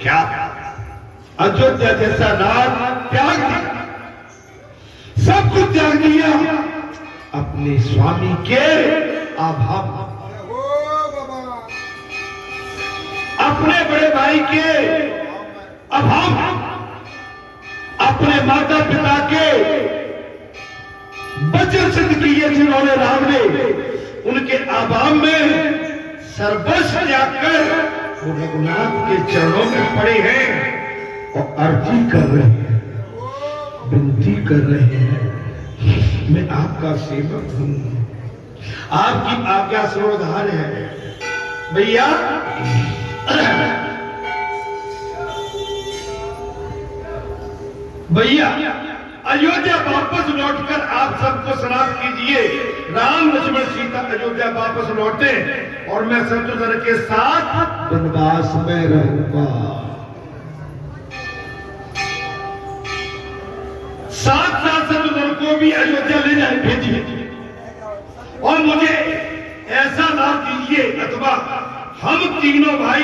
क्या अयोध्या जैसा राज त्याग दिया, सब कुछ त्याग दिया अपने स्वामी के अभाव, अपने बड़े भाई के अभाव, अपने माता पिता के वचन सिद्ध किए जिन्होंने राम ने, उनके अभाव में सर्वस्व त्याग कर वो रघुनाथ के चरणों में पड़े हैं और अर्जी कर रहे हैं, विनती कर रहे हैं, मैं आपका सेवक हूं, आपकी आज्ञा सर्वधार है। भैया भैया अयोध्या वापस लौटकर आप सबको सलाम कीजिए। राम लक्ष्मण सीता अयोध्या वापस लौटे और मैं शत्रुघ्न के साथ वनवास में रहूंगा। 7 साल शत्रुघ्न को भी अयोध्या ले जाए भेजिए और मुझे ऐसा लाभ दीजिए, अथवा हम तीनों भाई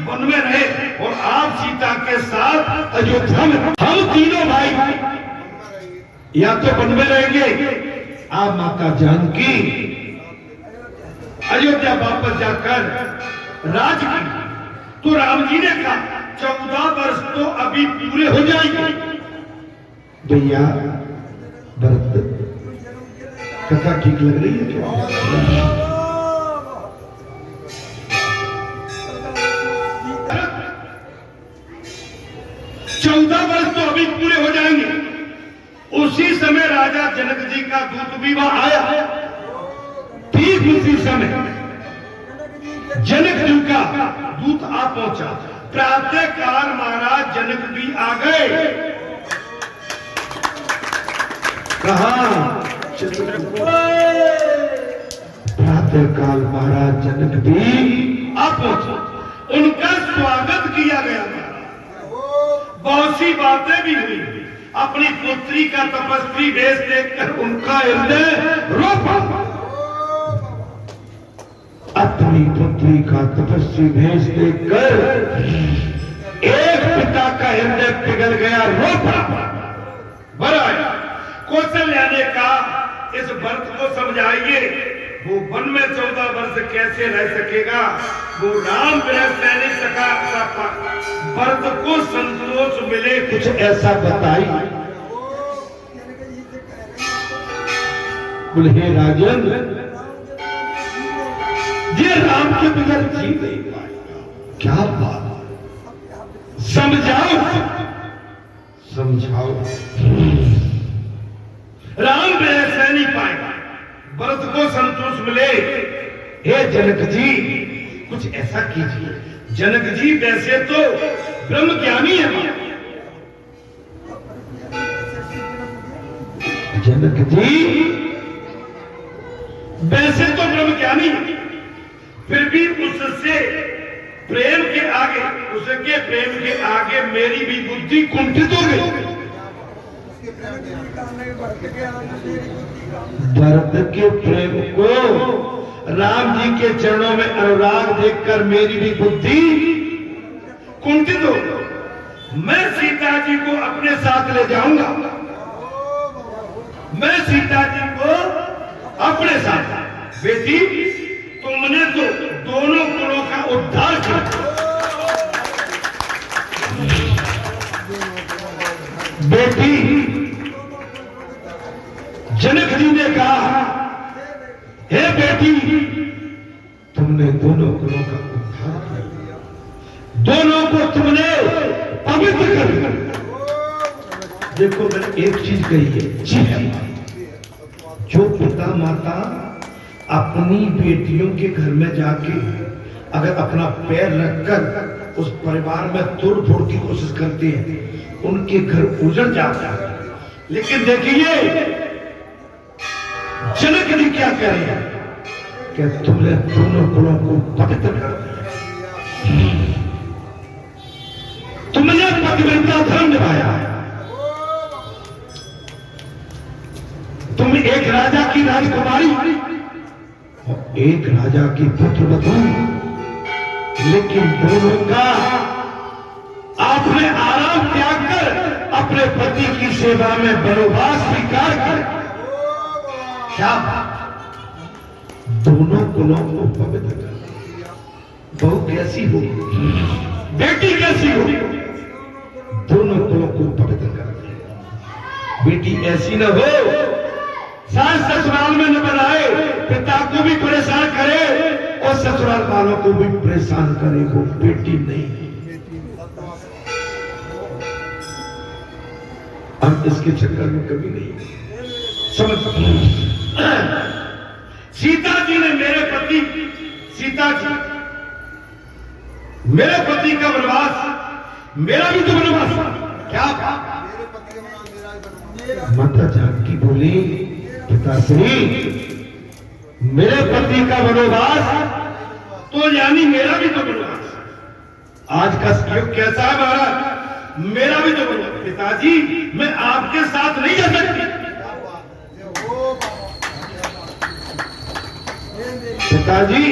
वन में रहे और आप सीता के साथ अयोध्या में, हम तीनों भाई या तो वन में रहेंगे, आप माता जानकी अयोध्या वापस जाकर राज की। तो राम जी ने कहा 14 वर्ष तो अभी पूरे हो जाएंगे। भैया भरत कथा ठीक लग रही है क्या? 14 वर्ष तो अभी पूरे हो जाएंगे। उसी समय राजा जनक जी का दूत भी वहां आया। ठीक उसी समय जनक जी का दूत आ पहुंचा। प्रातः काल महाराज जनक भी आ गए। कहा प्रातः काल महाराज जनक भी आ पहुंचे। उनका स्वागत किया गया, बहुत सी बातें भी हुई। अपनी पुत्री का तपस्वी वेश देखकर उनका हृदय रो पड़ा। अपनी पुत्री का तपस्वी वेश देखकर एक पिता का हृदय पिघल गया, रो पड़ा। बराबर कौशल्या ने कहा इस भरत को समझाइए, वो वन में 14 वर्ष कैसे रह सकेगा, वो राम बिना सह नहीं सका। भरत को संतोष मिले, कुछ ऐसा बताइए। बोले हे राजन, ये राम के बगैर जी नहीं पाएगा। क्या बात, समझाओ समझाओ। राम बिना सह नहीं पाएगा, भरत को संतोष मिले। हे जनक जी कुछ ऐसा कीजिए। जनक जी वैसे तो ब्रह्म ज्ञानी है। जनक जी वैसे तो ब्रह्म ज्ञानी है, फिर भी उससे प्रेम के आगे, उसके प्रेम के आगे मेरी भी बुद्धि कुंठित हो गई। भरत के प्रेम को, राम जी के चरणों में अनुराग देखकर मेरी भी बुद्धि कुंठित हो। मैं सीता जी को अपने साथ ले जाऊंगा। मैं सीता जी को अपने साथ। बेटी तुमने तो दोनों कुलों का उद्धार किया। बेटी जनक जी ने कहा हे बेटी तुमने दोनों कुलों का उद्धार किया, दोनों को तुमने पवित्र कर दिया। देखो मैंने एक चीज कही है, जी है, जो पिता माता अपनी बेटियों के घर में जाके अगर अपना पैर रखकर उस परिवार में तोड़ फोड़ की कोशिश करते हैं, उनके घर उजड़ जाता है। लेकिन देखिए जनक जी क्या कह रहे हैं कि तुमने दोनों कुलों को पवित्र कर दिया, तुमने पतिव्रता धर्म निभाया है। तुम एक राजा की राजकुमारी और एक राजा की पुत्रवधू, लेकिन दोनों का आपने आराम त्याग कर अपने पति की सेवा में वनवास स्वीकार कर। क्या दोनों कुलों को पवित्र कर। बहू कैसी हो, बेटी कैसी हो, दोनों कुलों को पवित्र कर। बेटी ऐसी न हो सास ससुराल में न बनाए, पिता को भी परेशान करे और ससुराल वालों को भी परेशान करे। वो बेटी नहीं। हम इसके चक्कर में कभी नहीं समझ। सीता जी ने सीता जी मेरे पति का वनवास, मेरा भी तो वनवास। क्या माता जानकी बोली, पिताश्री मेरे पति का वनवास तो यानी मेरा भी तो वनवास। आज का युग कैसा है महाराज, मेरा भी तो वनवास। पिताजी मैं आपके साथ नहीं जा सकती। पिताजी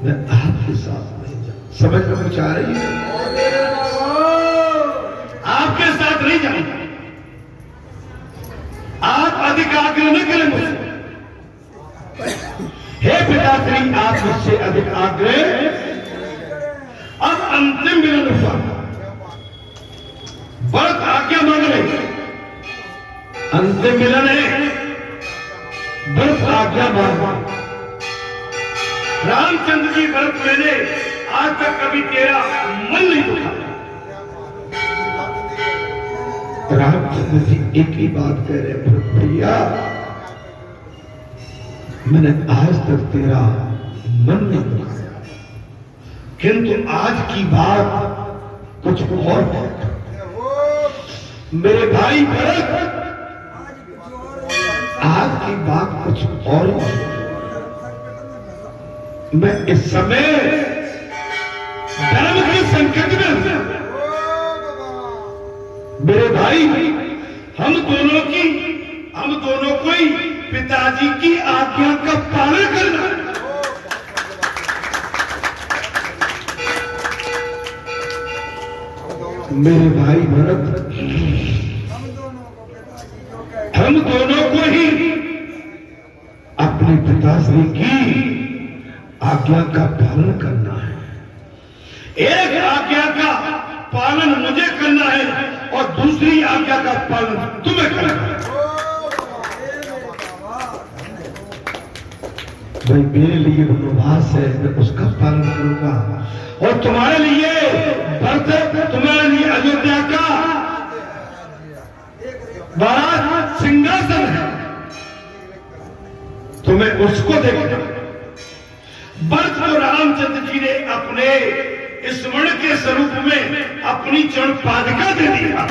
मैं आपके साथ नहीं जा, समझ में कुछ आ रही है? आपके साथ नहीं जाऊंगा। आप अधिक आग्रह न करें मुझसे। हे पिताश्री आप मुझसे अधिक आग्रह। अब अंतिम मिलन हुआ, भरत आज्ञा मांग रहे। अंतिम मिलन है, भरत आज्ञा मांग। रामचंद्र जी भरत, मैंने आज तक कभी तेरा मन नहीं दुखा। रामचंद्र जी एक ही बात कह रहे, भरत भैया मैंने आज तक तेरा मन नहीं दुखाया, किंतु आज की बात कुछ और है। मेरे भाई भरत, आज की बात कुछ और है। मैं इस समय धर्म के संकट में हूं। मेरे भाई हम दोनों को ही पिताजी की आज्ञा का पालन करना। मेरे भाई भरत, हम दोनों को ही अपने पिताश्री की आज्ञा का पालन करना है। एक आज्ञा का पालन मुझे करना है और दूसरी आज्ञा का पालन तुम्हें करना है। भाई मेरे लिए वनवास है, मैं उसका पालन करूंगा और तुम्हारे लिए भरत, तुम्हारे लिए अयोध्या का महाराज सिंहासन है, तुम्हें उसको देखना। भरत को रामचंद्र जी ने अपने स्मरण के स्वरूप में अपनी चरण पादुका दे दिया।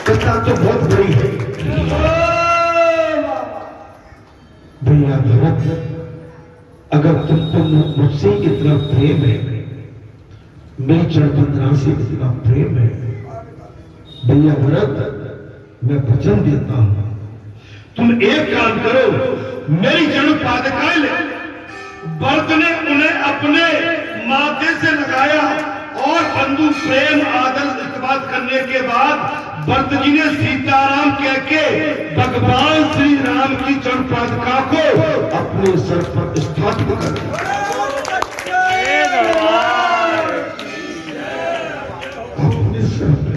कथा तो बहुत बड़ी है भैया भरत। अगर तुमको मुझसे इतना प्रेम है, मेरी चरण वंदना से इतना प्रेम है भैया भरत, मैं वचन देता हूं, तुम एक काम करो, मेरी चरण पादुकाएं ले। भरत ने उन्हें अपने माथे से लगाया और बंधु प्रेम आदर इस्तेमाल करने के बाद भरत जी ने सीताराम कह के भगवान श्री राम की चरण पादुका को अपने सर पर स्थापित कर दिया। अपने सर पर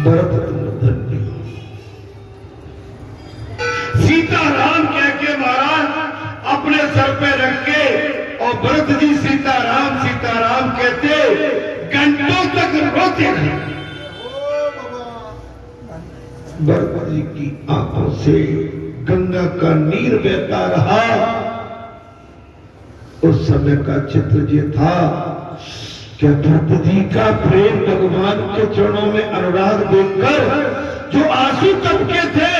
भरत धन्य। सीताराम कह के महाराज अपने सर पे रख के और भरत जी सीताराम सीताराम कहते घंटों तक रोते रहे। भरत जी की आंखों से गंगा का नीर बहता रहा। उस समय का चित्र ये था कि भरत जी का प्रेम भगवान के चरणों में अनुराग देखकर जो आंसू टपके थे,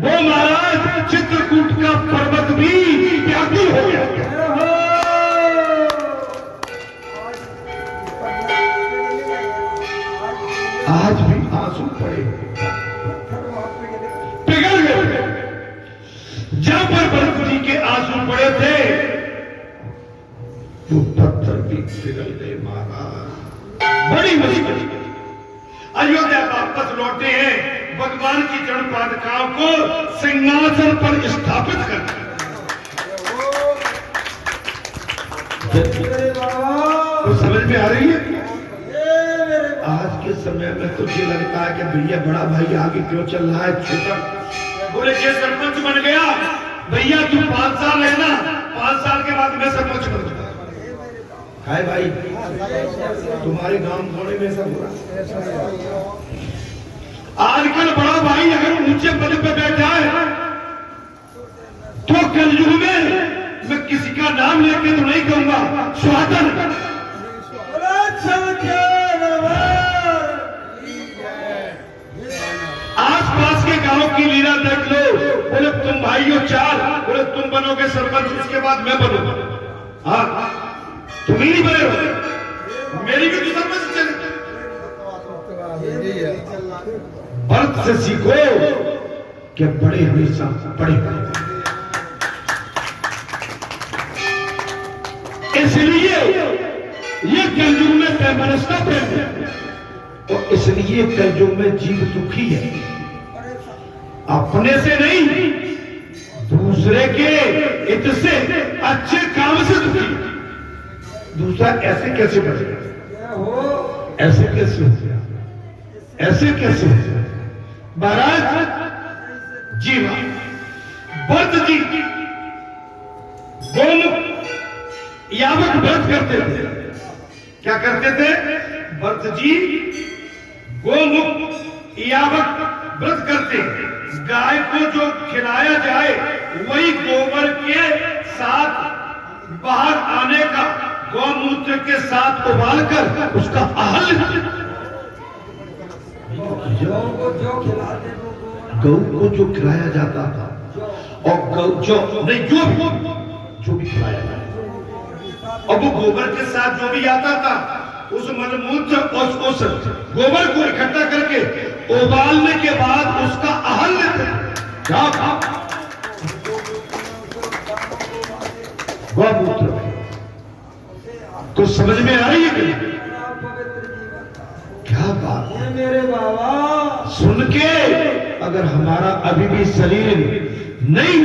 वो महाराज चित्रकूट का पर्वत भी व्याकुल हो गया। आज भी आंसू पड़े, पिघल गए। जहां पर भरत जी के आंसू पड़े थे वो पत्थर भी पिघल गए महाराज। बड़ी मुश्किल अयोध्या वापस लौटे हैं, भगवान की चरण पादुकाओं को सिंहासन पर स्थापित करते हैं। तो समझ में आ रही है? आज के समय में तो ये लगता है कि भैया बड़ा भाई आगे क्यों चल रहा है, छोटा बोले ये सरपंच बन गया, भैया तू 5 साल है ना, 5 साल के बाद मैं सरपंच बन गया। हाय भाई, तुम्हारे गांव थोड़े में सब हो रहा। आजकल बड़ा भाई अगर ऊंचे पद पे बैठा है तो कलयुग में मैं किसी का नाम लेके तो नहीं कहूंगा, स्वातन आसपास के गांव की लीला देख लो, बोले तुम भाइयों 4, बोले तुम बनोगे सरपंच, उसके बाद मैं बनूंगा। हाँ तुम ही नहीं बने हो, मेरी भी तो सरपंच चले। भरत से सीखो कि बड़े हमेशा बड़े बने। इसलिए ये कलयुग में वैमनस्यता प्रेम है, और इसलिए कलयुग में जीव दुखी है, अपने से नहीं दूसरे के हित से, अच्छे काम से दुखी। दूसरा ऐसे कैसे बचेगा, ऐसे कैसे हो गया, ऐसे कैसे हो गया महाराज जी। भरत जी गोमुख यावक व्रत करते थे। क्या करते थे भरत जी? गोमुख यावक व्रत करते। गाय को जो खिलाया जाए वही गोबर के साथ बाहर आने का, गौमूत्र के साथ उबालकर उसका आहल गौ को जो खिलाया जाता था, और गौ जो नहीं जो भी खिलाया जाता, और वो गोबर के साथ जो भी आता था उस मलमूत्र और उस गोबर को इकट्ठा करके उबालने के बाद उसका आहल लेते। गौमूत्र तो समझ में आ रही है क्या बात है मेरे बाबा? सुन के अगर हमारा अभी भी शरीर नहीं,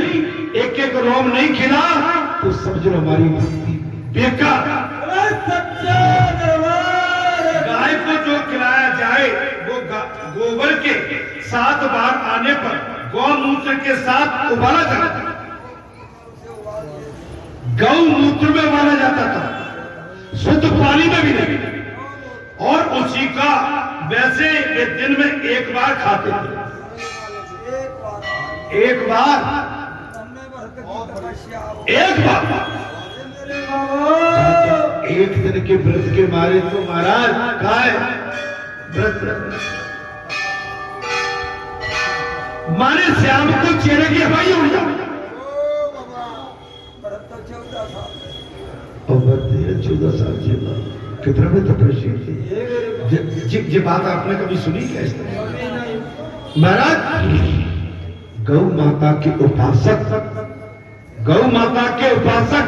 एक एक रोम नहीं खिला तो समझ लो हमारी भक्ति बेकार। गाय को जो खिलाया जाए वो गोबर के 7 बार आने पर गौमूत्र के साथ उबाला जाता था, गौमूत्र में उबाला जाता था, शुद्ध पानी में भी नहीं। और उसी का वैसे ये दिन में 1 बार खाते थे, 1 बार, 1 बार। एक दिन के व्रत के मारे तो महाराज काय व्रत माने श्याम को चेहरे की हवाई उड़ जाओ। 14 साल जीवा कितना में तपस्या थी। ये बात आपने कभी सुनी क्या? इस तरह महाराज गौ माता के उपासक, गौ माता के उपासक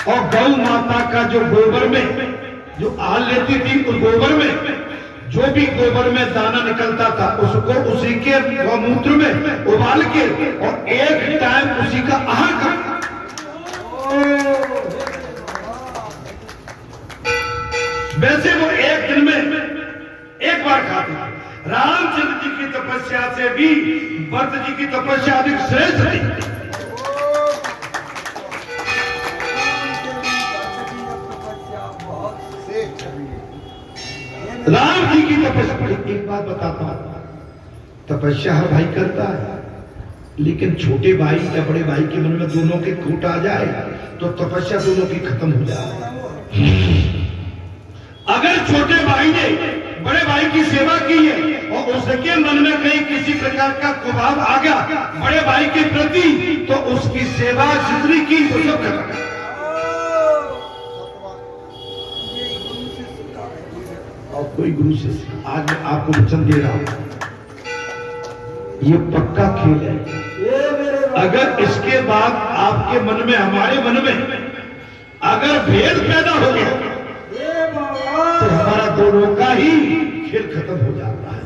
और गौ माता का जो गोबर में जो आहल लेती थी, उस गोबर में जो भी गोबर में दाना निकलता था उसको उसी के गौमूत्र में उबाल के और एक टाइम उसी का आहार करता। वैसे वो एक दिन में 1 बार खाते थे। रामचंद्र जी की तपस्या से भी भरत जी की तपस्या अधिक श्रेष्ठ थी। राम जी की तपस्या, एक बात बताता हूं, तपस्या हर भाई करता है, लेकिन छोटे भाई या बड़े भाई के मन में दोनों के खोट आ जाए तो तपस्या दोनों की खत्म हो जाए। अगर छोटे भाई ने बड़े भाई की सेवा की है और उसके मन में कहीं किसी प्रकार का कुभाव आ गया बड़े भाई के प्रति, तो उसकी सेवा जितनी की वो सब खत्म। और कोई गुरु से आज मैं आपको वचन दे रहा हूं, ये पक्का खेल है। अगर इसके बाद आपके मन में, हमारे मन में अगर भेद पैदा हो गया तो हमारा दोनों का ही खेल खत्म हो जाता है।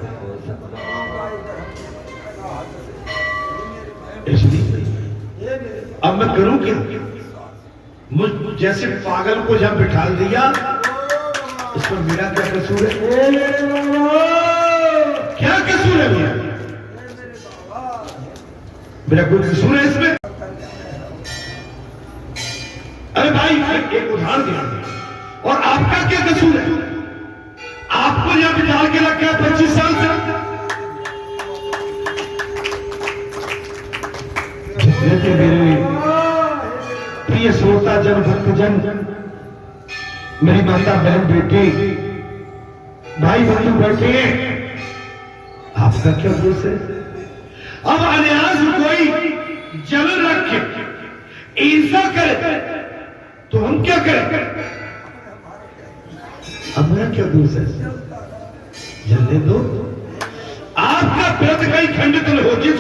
इसलिए अब मैं करूं क्या? मुझ जैसे पागल को जब बिठा दिया, इसमें मेरा क्या कसूर है? क्या कसूर है मेरा कोई कसूर है इसमें? अरे भाई एक उदाहरण दिया, और आपका क्या कसूर है? आपको यहां बिठा के रखा है 25 साल से। मेरे प्रिय श्रोता जन, भक्तजन, मेरी माता बहन बेटी भाई बंधु बैठे हैं, आपका क्या दोष है? अब अनायास कोई जलन रख के ईर्षा करे तो हम क्या करें? अब मेरा क्या दोष है? जलने दो। आपका व्रत कहीं खंडित न हो। जिस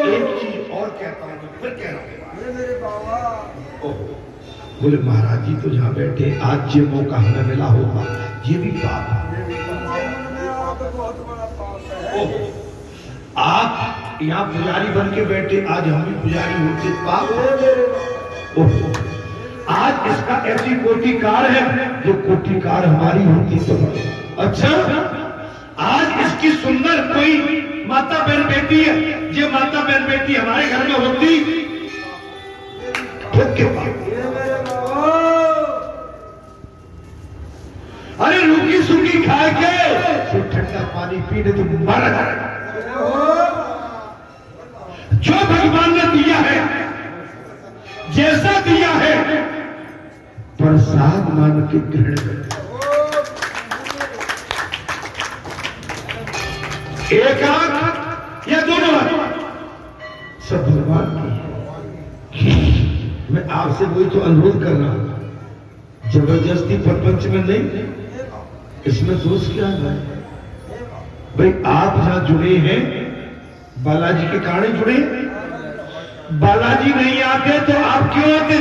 एक चीज और कहता हूं, फिर कह रहा हूं, बोले महाराज जी तो जहां बैठे, आज ये मौका हमें मिला होगा, ये भी पाप है। आप यहाँ पुजारी बन के बैठे, आज हम भी पुजारी होते, पाप है। आज इसका ऐसी कोटिकार है, जो कोटिकार हमारी होती तो अच्छा। आज इसकी सुंदर कोई माता बहन बेटी है, ये माता बहन बेटी हमारे घर में होती तो क्या? अरे रूखी सूखी खा के ठंडा पानी पीने तो मारा जाएगा। जो भगवान ने दिया है, जैसा दिया है, प्रसाद मान के ग्रहण करें। एक आंख या दोनों आंख सब भगवान की। मैं आपसे वही तो अनुरोध कर रहा हूं, जबरदस्ती प्रपंच में नहीं, इसमें दोष क्या है भाई? आप जहां जुड़े हैं बालाजी के कारण जुड़े। बालाजी नहीं आते तो आप क्यों आते?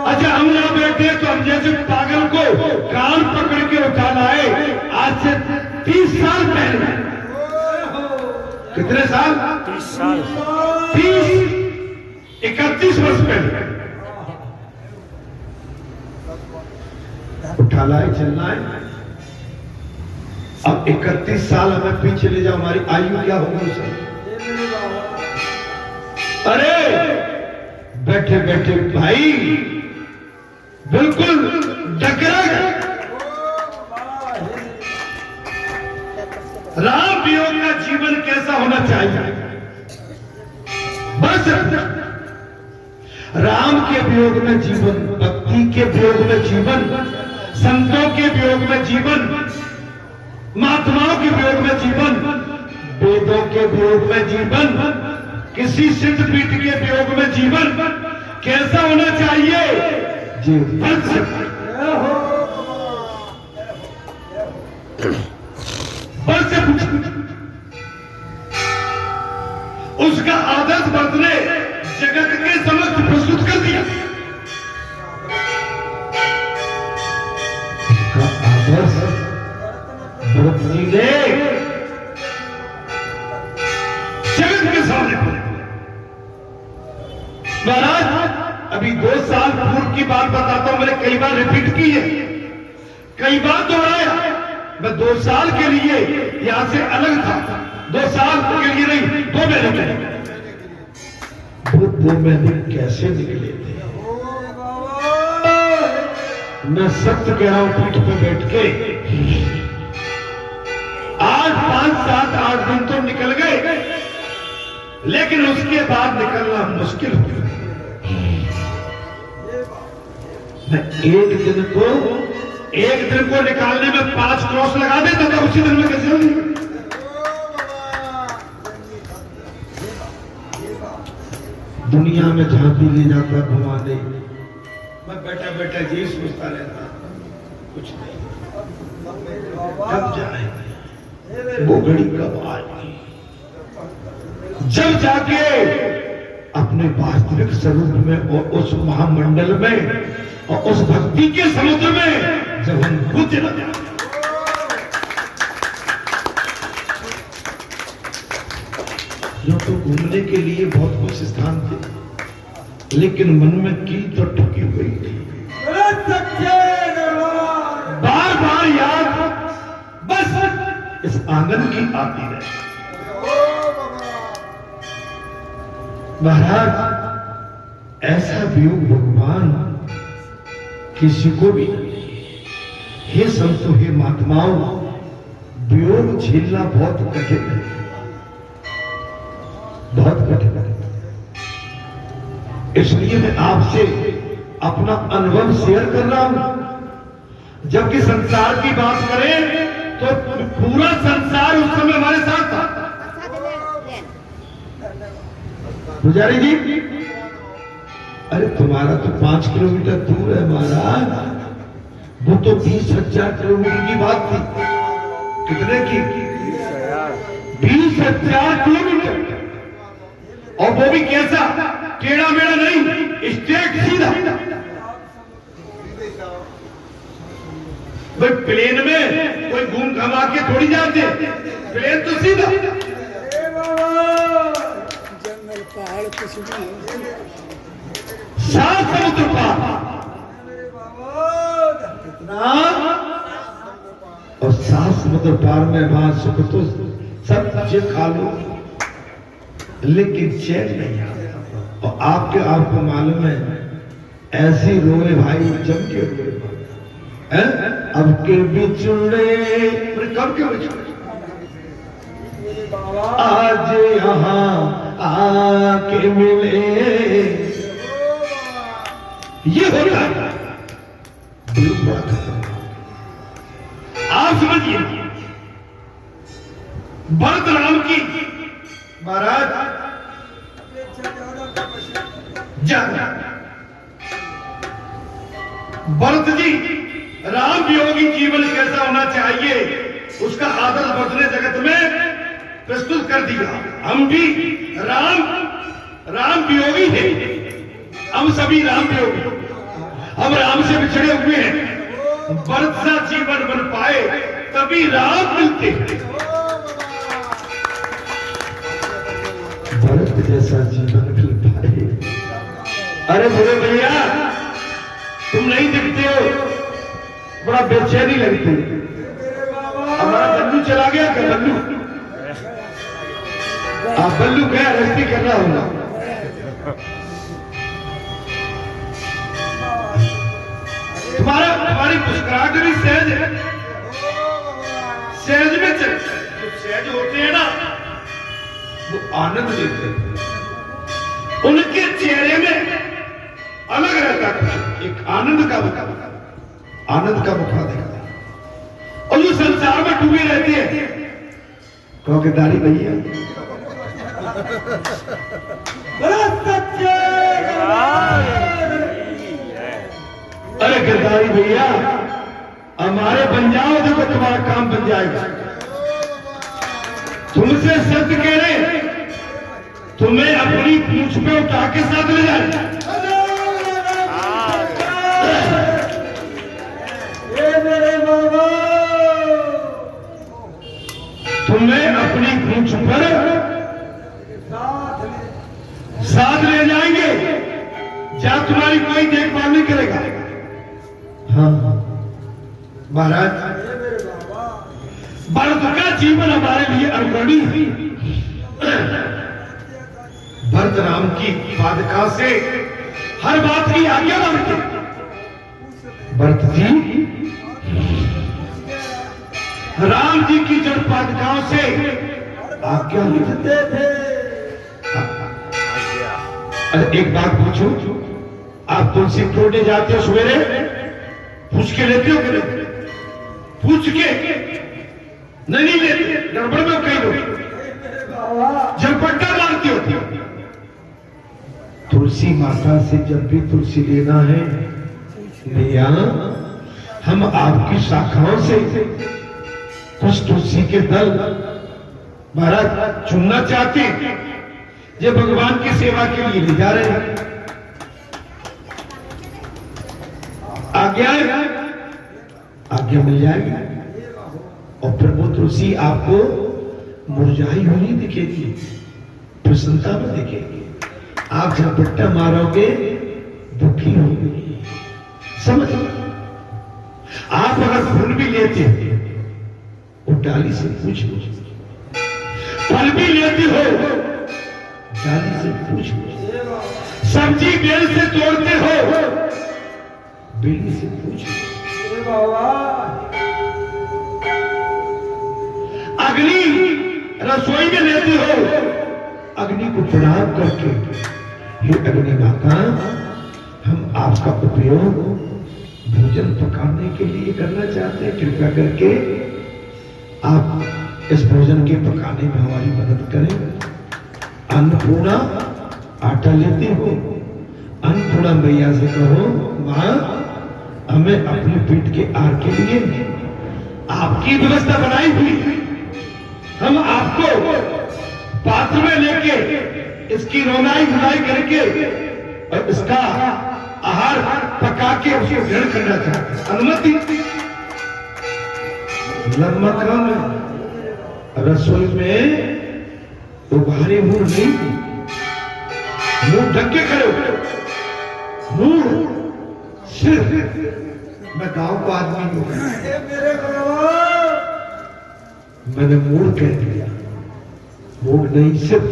अच्छा हम यहां बैठे तो हम जैसे पागल को कान पकड़ के उठा लाए, आज से 30 साल पहले। कितने साल? 30 साल। 31 वर्ष पहले उठा लाए, चलना है। अब 31 साल हमें पीछे ले जाओ, हमारी आयु क्या होगी सर? अरे बैठे बैठे भाई बिल्कुल डकरा गए। राम वियोग का जीवन कैसा होना चाहिए? बस राम के वियोग में जीवन, भक्ति के वियोग में जीवन, संतों के वियोग में जीवन, महात्माओं के वियोग में जीवन, वेदों के वियोग में जीवन, किसी सिद्ध पीठ के वियोग में जीवन कैसा होना चाहिए? बस उसका आदर्श बदले जगत के समक्ष प्रस्तुत कर दिया। उसका आदर्श बदले जगत के सामने। महाराज अभी 2 साल पूर्व की बात बताता हूं, मैंने कई बार रिपीट की है, कई बार दोहराया। मैं 2 साल के लिए यहां से अलग था, 2 साल के लिए नहीं, 2 महीने के लिए। वो 2 महीने कैसे निकले थे? मैं सत्य कह रहा हूं पीठ पे बैठ के। आज 5, 7, 8 दिन तो निकल गए, लेकिन उसके बाद निकलना मुश्किल हो गया। मैं एक दिन को निकालने में 5 क्रॉस लगा देता था, उसी दिन में कैसे होगी? दुनिया में जहां भी ले जाता घुमाने, मैं बैठा बैठा यही सोचता रहता, कुछ नहीं, कब जाए वो घड़ी, कब आएगी? जब जाके अपने वास्तविक स्वरूप में और उस महामंडल में और उस भक्ति के समुद्र में जब हम बुझ न जाए। जो तो घूमने के लिए बहुत कुछ स्थान थे, लेकिन मन में की तो टुकी हुई थी। बार बार याद बस इस आंगन की आती रहे। महाराज, ऐसा वियोग भगवान किसी को भी नहीं। हे संतों, हे महात्माओं, वियोग झेलना बहुत कठिन है, बहुत कठिन है। इसलिए मैं आपसे अपना अनुभव शेयर कर रहा हूं। जबकि संसार की बात करें तो पूरा संसार उस समय हमारे साथ था। पुजारी जी, अरे तुम्हारा तो 5 किलोमीटर दूर है महाराज, वो तो 20,000 किलोमीटर की बात थी। कितने की? 20,000 किलोमीटर, और वो भी कैसा? टेढ़ा मेढ़ा नहीं, स्ट्रेट सीधा। भाई प्लेन में कोई घूम घमा के थोड़ी जाते, प्लेन तो सीधा। जंगल पहाड़ कुछ भी 7 समुद्र पार कितना, और 7 समुद्र पार में वहां सुख तो सब चीज खा लो, लेकिन चैन नहीं आता। और आपको मालूम है, ऐसी रोए भाई, जम के रोए हैं। अब के बिछड़े, कब के बिछड़े? आज यहाँ आके मिले, ये होता है। आप समझिए, भरत राम की महाराज भरत जी, राम वियोगी जीवन कैसा होना चाहिए उसका आदर्श भरत ने जगत में प्रस्तुत कर दिया। हम भी राम वियोगी हैं, हम सभी राम वियोगी, हम राम से बिछड़े हुए हैं। भरत सा जीवन बन पाए तभी राम मिलते हैं। भरत जैसा जीवन मिल पाए। अरे बोले भैया, तुम नहीं दिखते हो, बड़ा बेचैनी लगती। हमारा बल्लू चला गया क्या? बल्लू, आप बल्लू गया, रस्ती कर रहा होगा। तुम्हारी मुस्कुराहट भी सहज है, सहज में चल, सहज होते हैं ना, वो आनंद देते हैं। उनके चेहरे में अलग रहता है, एक आनंद का मुखा देखता है। और जो संसार में डूबे रहते हैं, कहो कि दाढ़ी भैया, अरे गिरधारी भैया, हमारे बन जाओ, देखो तुम्हारा काम बन जाएगा। तुमसे सत्य कह रहे, तुम्हें अपनी पूंछ पे उठा के साथ ले जाए। तुम्हें अपनी पूंछ पर साथ ले जाएंगे, जहां तुम्हारी कोई देखभाल नहीं करेगा। हाँ महाराज, भरत का जीवन हमारे लिए अनुकरणीय है। भरत राम की पादुका से हर बात की आज्ञा मानते। भरत जी राम जी की जड़ पादुकाओं से आज्ञा लेते थे। अरे एक बात पूछो, आप तुलसी तोड़ने जाते हो सवेरे, पूछ के लेते हो कि नहीं? पूछ के नहीं लेते, गड़बड़ में कई लोग झपट्टा मारती होती। तुलसी माता से जब भी तुलसी लेना है, भैया हम आपकी शाखाओं से कुछ तुलसी के दल महाराज चुनना चाहते हैं। ये भगवान की सेवा के लिए ले जा रहे हैं। आज्ञा मिल जाएगी और प्रभु तुलसी आपको मुरझाई हुई दिखेगी, प्रसन्नता में दिखेगी। आप झपट्टा मारोगे दुखी होगी। समझ, आप अगर फूल भी लेते हो डाली से पूछो, फल भी लेते हो डाली से पूछो, सब्जी बेल से तोड़ते हो बेली से पूछो, अग्नि रसोई में लेते हो अग्नि को प्रणाम करके, हे अग्नि माता, हम आपका उपयोग भोजन पकाने के लिए करना चाहते हैं, कृपया करके आप इस भोजन के पकाने में हमारी मदद करें। अन्नपूर्णा आटा लेते हो, अन्नपूर्णा मैया से कहो, मां हमें अपने पेट के आहार के लिए आपकी व्यवस्था बनाई हुई है, हम आपको पात्र में लेके इसकी रोनाई धुलाई करके और इसका आहार पका के उसको ग्रहण करना चाहते हैं। अनुमति। लम्बा काम है रसोई में, उभारी मुंह नहीं, मुंह ढक के खड़े हो, मुंह सिर्फ, मैं गांव का आदमी हूं, मैंने मूड कह दिया, मूड नहीं, सिर्फ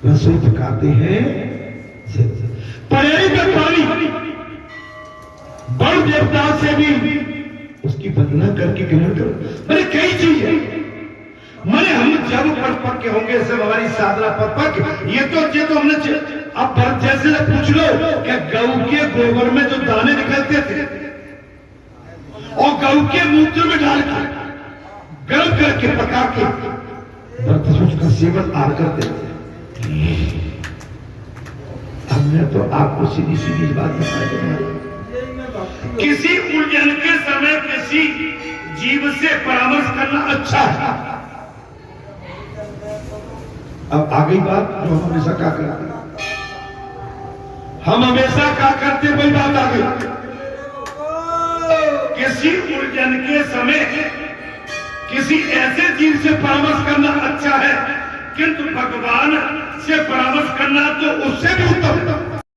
रसोई पकाते हैं। परेरी का पानी बड़ देवता से भी उसकी वंदना करके ग्रहण करो। मैंने कई चीज है, मैंने हम जब पक के होंगे सब हमारी साधना पक, ये तो हमने अब जैसे पूछ लो कि गऊ के गोबर में जो दाने निकलते थे और गऊ के मूत्र में डाल के गर्म करके पका के व्रत का सेवन आप करते थे। हमने तो आपको सीधी सीधी बात बताई, किसी उलझन के समय किसी जीव से परामर्श करना अच्छा है। अब आ गई बात जो हम हमेशा क्या करते, हम हमेशा क्या करते, वही बात आ गई। किसी उलझन के समय किसी ऐसे जीव से परामर्श करना अच्छा है, किंतु भगवान से परामर्श करना तो उससे भी उत्तम।